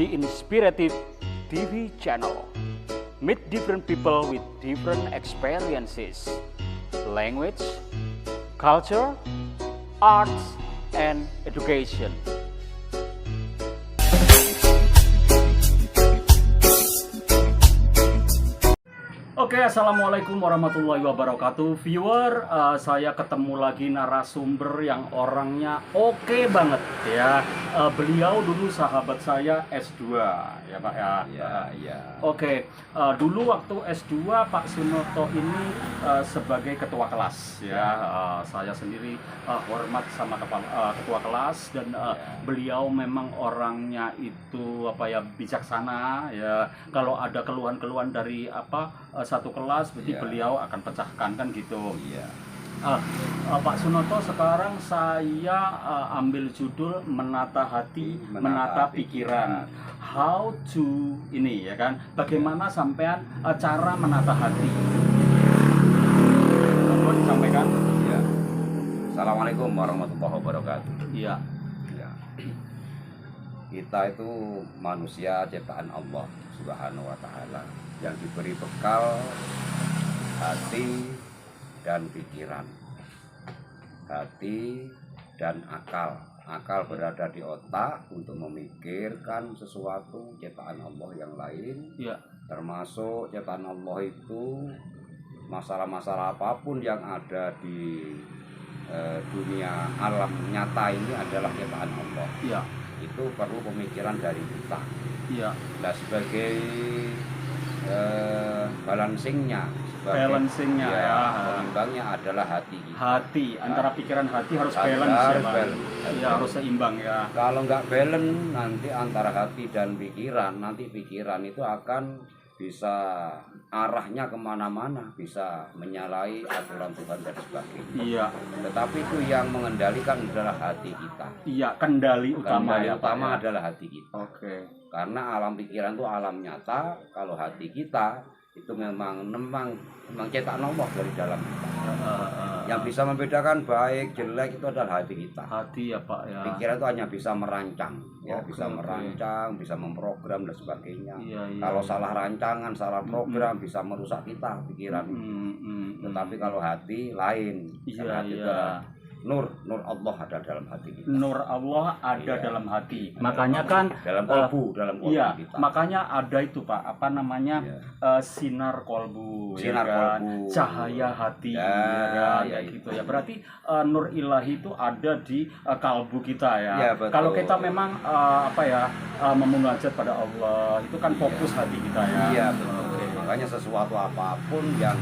the Inspirative TV channel. Meet different people with different experiences, language, culture, arts, and education. Oke, assalamualaikum warahmatullahi wabarakatuh. Viewer, saya ketemu lagi narasumber yang orangnya oke banget ya. Beliau dulu sahabat saya S2 ya Pak ya. Iya. Oke, dulu waktu S2 Pak Sunoto ini sebagai ketua kelas ya. Saya sendiri hormat sama ketua kelas dan beliau memang orangnya itu bijaksana ya. Kalau ada keluhan-keluhan dari satu kelas, berarti beliau akan pecahkan kan gitu. Iya. Pak Sunoto, sekarang saya ambil judul menata hati, menata pikiran. How to ini ya kan? Bagaimana sampean cara menata hati? Boleh disampaikan? Iya. Assalamualaikum warahmatullahi wabarakatuh. Iya. Ya. Kita itu manusia ciptaan Allah Subhanahu wa taala yang diberi bekal hati dan pikiran. Hati dan akal. Akal berada di otak untuk memikirkan sesuatu ciptaan Allah yang lain. Iya. Termasuk ciptaan Allah itu masalah-masalah apapun yang ada di dunia alam nyata ini adalah ciptaan Allah. Iya. Itu perlu pemikiran dari kita. Iya. Nah, sebagai balancingnya pengimbangnya adalah hati kita. Hati antara pikiran hati harus balance harus ya Pak. balance. Ya, harus seimbang ya. Kalau nggak balance nanti antara hati dan pikiran, nanti pikiran itu akan bisa arahnya kemana-mana, bisa menyalahi aturan Tuhan dan sebagainya. Iya. Tetapi itu yang mengendalikan adalah hati kita. Iya, kendali utama Kendali ya Pak, utama ya. adalah hati kita. Oke. Karena alam pikiran itu alam nyata. Kalau hati kita itu memang cetak Allah dari dalam kita. Yang bisa membedakan baik jelek itu adalah hati kita. Hati ya Pak ya. Pikiran itu hanya bisa merancang, Oke, bisa merancang, bisa memprogram dan sebagainya. Iya. Kalau salah rancangan, salah program bisa merusak kita pikiran. Tetapi kalau hati lain, Iya. hati itu adalah nur Allah ada dalam hati kita. Nur Allah ada Iya. dalam hati. Makanya kan dalam kolbu, dalam kolbu iya, kita. makanya ada itu Pak, Iya. sinar kolbu, Sinar ya kan? kolbu. Cahaya hati, Ya, ya kan? ya, Kayak gitu ya. Berarti nur ilahi itu ada di kalbu kita ya. Ya, betul. Kalau kita memang memunajat pada Allah, itu kan fokus hati kita ya. Iya, betul. Oke. Makanya sesuatu apapun yang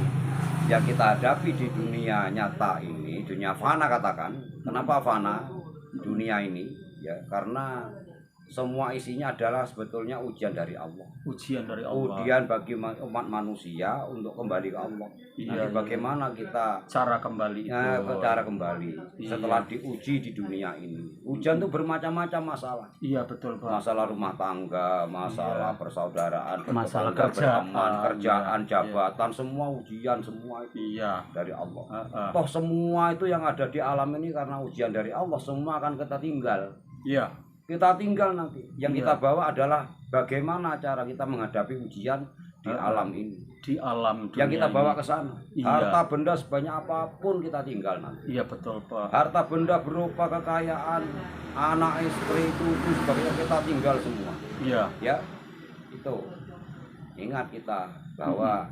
kita hadapi di dunia nyata ini, dunia fana katakan. Kenapa fana dunia ini? Ya, karena semua isinya adalah sebetulnya ujian dari Allah. Ujian dari Allah. Ujian bagi umat manusia untuk kembali ke Allah. Iya, Nanti bagaimana kita cara kembali itu. cara kembali Iya. setelah diuji di dunia ini. Ujian itu bermacam-macam masalah. Iya betul Pak. Masalah rumah tangga, masalah persaudaraan, Masalah berteman, kerjaan, kerjaan, iya. jabatan, semua ujian, semua itu Iya. dari Allah. Heeh. Toh semua itu yang ada di alam ini karena ujian dari Allah, semua akan kita tinggal. Iya. Kita tinggal nanti. Yang Iya. kita bawa adalah bagaimana cara kita menghadapi ujian di alam ini. Di alam dunia Yang kita bawa ini. ke sana. Iya. Harta benda sebanyak apapun kita tinggal nanti. Iya betul Pak. Harta benda berupa kekayaan, anak, istri, cucu, sebagainya kita tinggal semua. Iya. Ya, itu. Ingat kita bahwa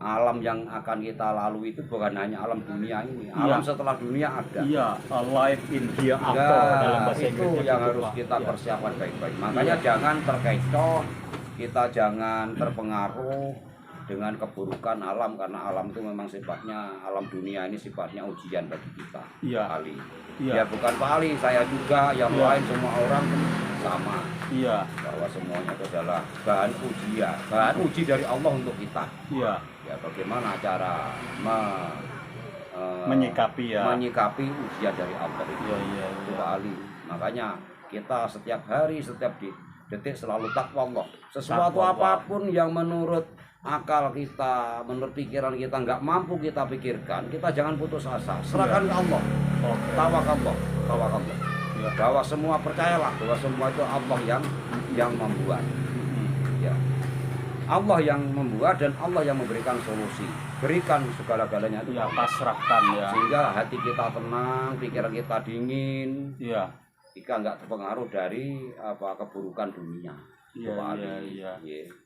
alam yang akan kita lalui itu bukan hanya alam dunia ini. Alam setelah dunia ada. Iya, life in hereafter dalam bahasa itu Inggrisnya yang gitu, harus Pak. kita Iya. persiapkan baik-baik. Makanya jangan terkecoh, kita jangan terpengaruh dengan keburukan alam, karena alam itu memang sifatnya, alam dunia ini sifatnya ujian bagi kita. Iya. Ali. Iya. Ya bukan Pak Ali, saya juga, yang Iya. lain semua orang sama. Iya. Bahwa semuanya itu adalah bahan ujian, bahan uji dari Allah untuk kita. Iya. Ya bagaimana cara Menyikapi ya. menyikapi ujian dari Allah itu. Iya. Itu Pak Ali. Makanya kita setiap hari, setiap detik selalu takwa Allah. Sesuatu Takwa Allah. apapun yang menurut akal kita, menurut pikiran kita nggak mampu kita pikirkan, kita jangan putus asa. Serahkan ke Allah. Oke. Tawakal Allah. Iya. Bahwa semua percayalah bahwa semua itu Allah yang yang membuat. Ya. Allah yang membuat dan Allah yang memberikan solusi. Berikan segala-galanya itu. Ya, pasrahkan ya. Sehingga hati kita tenang, pikiran kita dingin. Iya. Jika nggak terpengaruh dari keburukan dunia. Iya.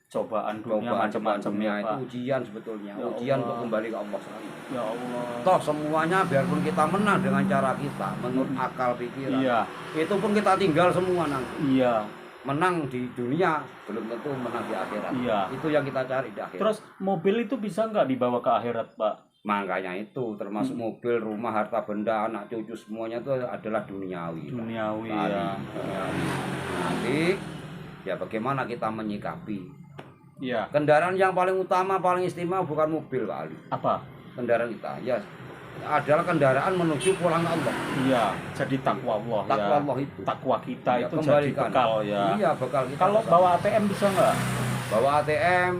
Cobaan dunia macam-macam dunia ya, itu Pak. ujian sebetulnya. Ya ujian Allah. untuk kembali ke Allah selalu. Ya Allah. Toh semuanya biarpun kita menang dengan cara kita menurut akal pikiran. Iya. Itu pun kita tinggal semua nanti. Iya. Menang di dunia belum tentu menang di akhirat. Iya. Itu yang kita cari di akhirat. Terus mobil itu bisa nggak dibawa ke akhirat, Pak? Makanya itu termasuk mobil, rumah, harta benda, anak cucu semuanya itu adalah duniawi. Duniawi Pak. ya. Duniawi. Nanti ya bagaimana kita menyikapi. Iya. Kendaraan yang paling utama, paling istimewa bukan mobil, Pak Ali. Apa? Kendaraan kita ya adalah kendaraan menuju pulang ke Allah. Iya, jadi takwa Allah ya. Takwa Allah itu. Takwa kita Ya, itu jadi kembalikan. bekal ya. Iya, bekal kita. Kalau ke sana. bawa ATM bisa nggak? Bawa ATM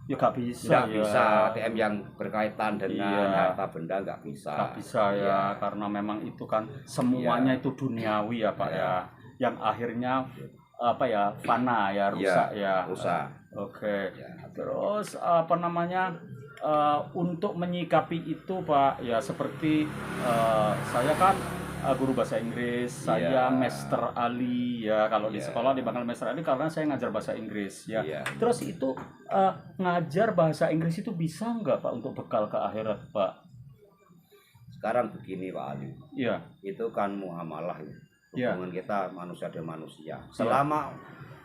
Ya nggak bisa. nggak ya. bisa. ATM yang berkaitan dengan Iya. harta benda nggak bisa. Nggak bisa ya, Iya. karena memang itu kan semuanya itu duniawi ya Pak Iya. ya. Yang akhirnya apa ya, fana ya, rusak ya. Rusak. Oke. Ya. Terus apa namanya, untuk menyikapi itu Pak ya, seperti saya kan guru bahasa Inggris, saya Iya. Master Ali ya, kalau di Iya. sekolah dipanggil Master Ali karena saya ngajar bahasa Inggris ya. Iya. Terus itu ngajar bahasa Inggris itu bisa nggak Pak untuk bekal ke akhirat Pak? Sekarang begini Pak Ali, Iya. itu kan muamalah ya. Iya. Hubungan kita manusia dan manusia.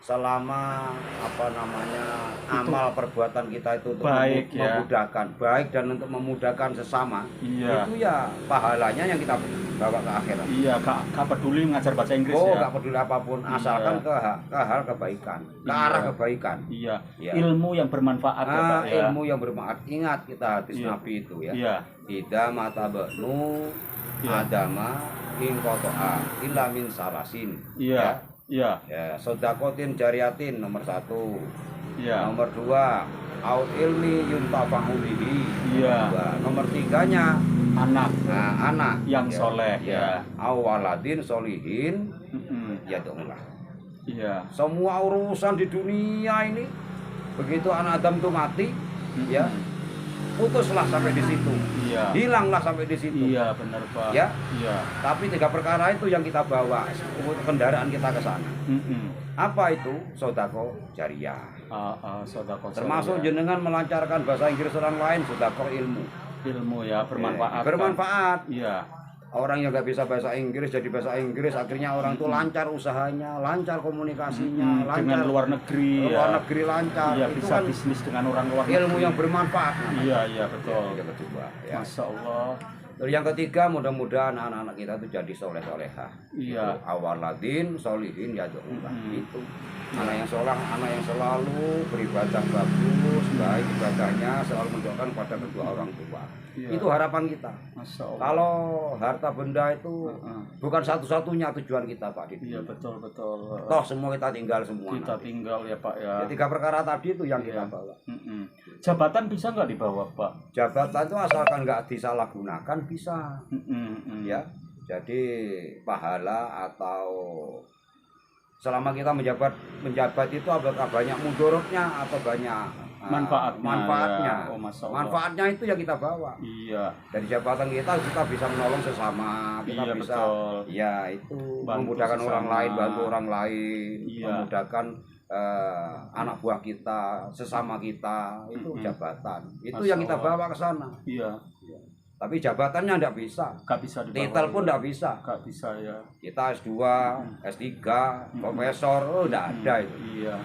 Selama apa namanya amal perbuatan kita itu untuk Baik, ya. memudahkan, baik dan untuk memudahkan sesama, Iya. itu ya pahalanya yang kita bawa ke akhirat. Iya, Kak peduli mengajar bahasa Inggris Oh, ya. nggak peduli apapun, asalkan ke hal kebaikan, ke Iya. arah kebaikan. Iya. Ya. Ilmu yang bermanfaat ya Pak ya. Ilmu yang bermanfaat. Ingat kita hadis Iya. Nabi itu ya. Iya. Tidak mata benu Iya. adama ingkotoa illa min salasin. Iya. Iya. Ya, sodakotin jariatin nomor 1. Iya. Nomor 2, au ilmi yuntafa'u bihi. Iya. Nomor 3-nya Anak anak yang ya, soleh ya. Au waladin solihin Mm-mm. ya donglah. Iya. Semua urusan di dunia ini begitu anak Adam itu mati, ya putuslah sampai di situ. Iya. Hilanglah sampai di situ. Iya, benar Pak. Ya. Iya. Tapi 3 perkara itu yang kita bawa kendaraan kita ke sana. Mm-mm. Apa itu? Sodako jariah. Sodako Termasuk ya. jenengan melancarkan bahasa Inggris orang lain, sodako ilmu. Ilmu ya, bermanfaat. Bermanfaat. Iya. Orang yang nggak bisa bahasa Inggris jadi bahasa Inggris, akhirnya orang itu lancar usahanya, lancar komunikasinya, lancar Dengan luar negeri luar ya. negeri lancar. Iya, Itu bisa kan bisnis dengan orang luar ilmu negeri. yang bermanfaat. Iya, betul. Yang kedua, ya. Masya Allah. Terus yang ketiga, mudah-mudahan anak-anak kita itu jadi soleh-solehah. Iya. Awaladin, solihin, ya Allah. Mm-mm. Itu anak yang soleh, anak yang selalu beribadah bagus, baik ibadahnya, selalu mendoakan pada kedua orang tua. Iya. Itu harapan kita. Masya Allah. Kalau harta benda itu Heeh. bukan satu-satunya tujuan kita Pak di Iya, dunia. betul. Toh semua kita tinggal semua. Kita nanti. tinggal ya Pak ya. Ya, 3 perkara tadi itu yang Iya. kita bawa. Mm-mm. Jabatan bisa nggak dibawa Pak? Jabatan itu asalkan nggak disalahgunakan bisa. Mm-mm. Ya, jadi pahala atau selama kita menjabat itu apakah banyak mudorotnya atau banyak manfaatnya. Ya. Oh, Masya Allah. Manfaatnya itu yang kita bawa. Iya. Dari jabatan kita bisa menolong sesama, kita Iya, bisa betul. ya itu Bantu memudahkan sesama. orang lain, bantu orang lain, Iya. memudahkan anak buah kita, sesama kita, itu Mm-mm. jabatan. Itu Masya yang kita Allah. bawa ke sana. Iya. Tapi jabatannya enggak bisa. Nggak bisa dibawa. Titel pun enggak bisa. Nggak bisa ya. Kita S2, S3, profesor, enggak ada itu. Iya.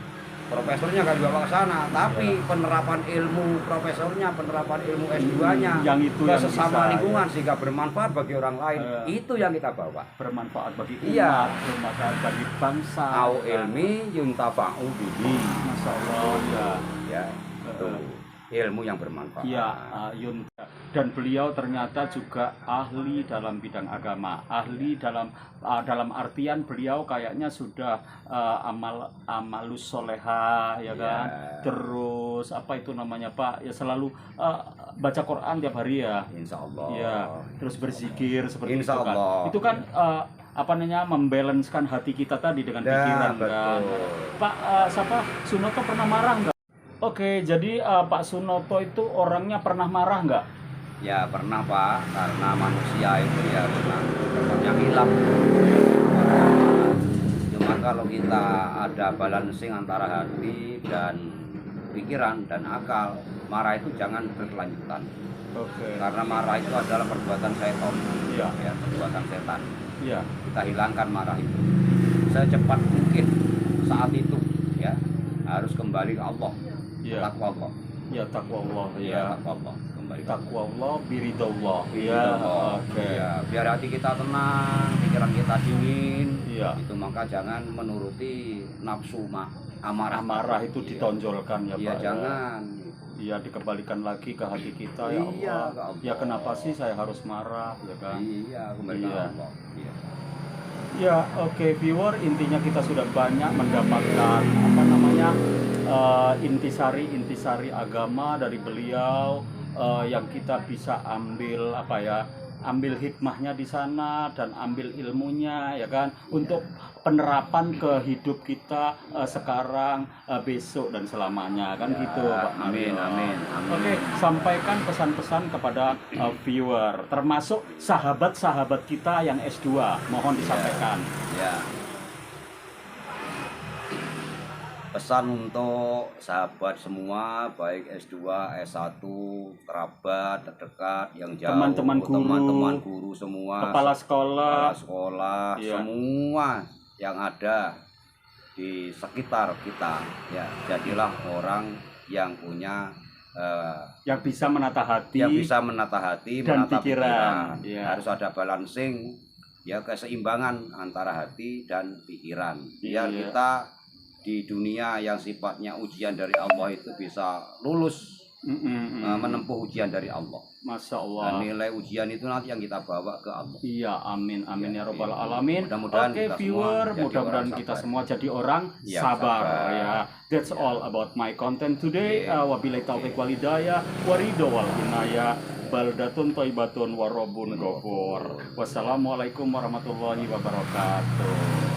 Profesornya nggak dibawa ke sana, tapi penerapan ilmu profesornya, penerapan ilmu S2-nya Yang itu ke yang sesama bisa, lingkungan ya. sehingga bermanfaat bagi orang lain. Iya. Itu yang kita bawa. Bermanfaat bagi umat, Iya. bermanfaat bagi bangsa. Au ilmi yuntafa'u bihi. Masya Allah ya. Ya, itu ilmu yang bermanfaat. Iya, Yun. Dan beliau ternyata juga ahli dalam bidang agama, ahli dalam artian beliau kayaknya sudah amalus soleha ya kan, terus apa itu namanya Pak ya, selalu baca Quran tiap hari ya, Insya Allah. ya, terus berzikir seperti Insya itu kan, Allah. itu kan apa namanya membalancekan hati kita tadi dengan pikiran kan. Pak siapa Sunoto pernah marah nggak? Oke, jadi Pak Sunoto itu orangnya pernah marah nggak? Ya pernah Pak, karena manusia itu ya memang yang hilang. Cuma kalau kita ada balancing antara hati dan pikiran dan akal, marah itu jangan berkelanjutan. Oke. Karena marah itu adalah perbuatan setan. Iya. Ya, perbuatan setan. Iya. Kita hilangkan marah itu secepat mungkin. Saat itu ya harus kembali ke Allah. Iya. Takwa Allah. Ya takwa Allah ya. Takwa Allah. Kembali ke Takwa Allah biridallah. Ya, Oke. ya, biar hati kita tenang, pikiran kita dingin. Iya. Itu maka jangan menuruti nafsu amarah. Amarah itu Iya. ditonjolkan ya Iya, Pak. jangan. Iya, dikembalikan lagi ke hati kita ya Iya, Allah. ke Allah. Ya kenapa sih saya harus marah ya kan? Iya, kembali ke Iya. Allah. Iya. Ya, oke viewer, intinya kita sudah banyak mendapatkan apa namanya intisari agama dari beliau yang kita bisa ambil apa ya, ambil hikmahnya di sana dan ambil ilmunya ya kan untuk penerapan ke hidup kita sekarang, besok dan selamanya kan Ya, gitu Pak amin, Mario. amin, amin. Oke, sampaikan pesan-pesan kepada viewer termasuk sahabat-sahabat kita yang S2, mohon disampaikan. Ya. Pesan untuk sahabat semua, baik S2, S1, kerabat, terdekat, yang jauh, Teman-teman guru, teman-teman guru semua, kepala sekolah, kepala sekolah, Iya. semua yang ada di sekitar kita. Ya, jadilah orang yang punya yang bisa menata hati, yang bisa menata hati, dan menata pikiran. pikiran. Iya. Harus ada balancing, ya keseimbangan antara hati dan pikiran. Biar Iya. kita di dunia yang sifatnya ujian dari Allah itu bisa lulus menempuh ujian dari Allah. Masya Dan Allah. nilai ujian itu nanti yang kita bawa ke Allah. Iya, amin, amin ya Iya, robbal iya. alamin. Mudah-mudahan Oke kita semua viewer, jadi mudah-mudahan orang kita sabar. semua jadi orang Iya, sabar sabar. ya. That's Iya. all about my content today. Iya. Wabillahi taufiq walhidayah, waridho wal inayah. Baldatun thayyibatun warobun ghafur. Wassalamualaikum warahmatullahi wabarakatuh.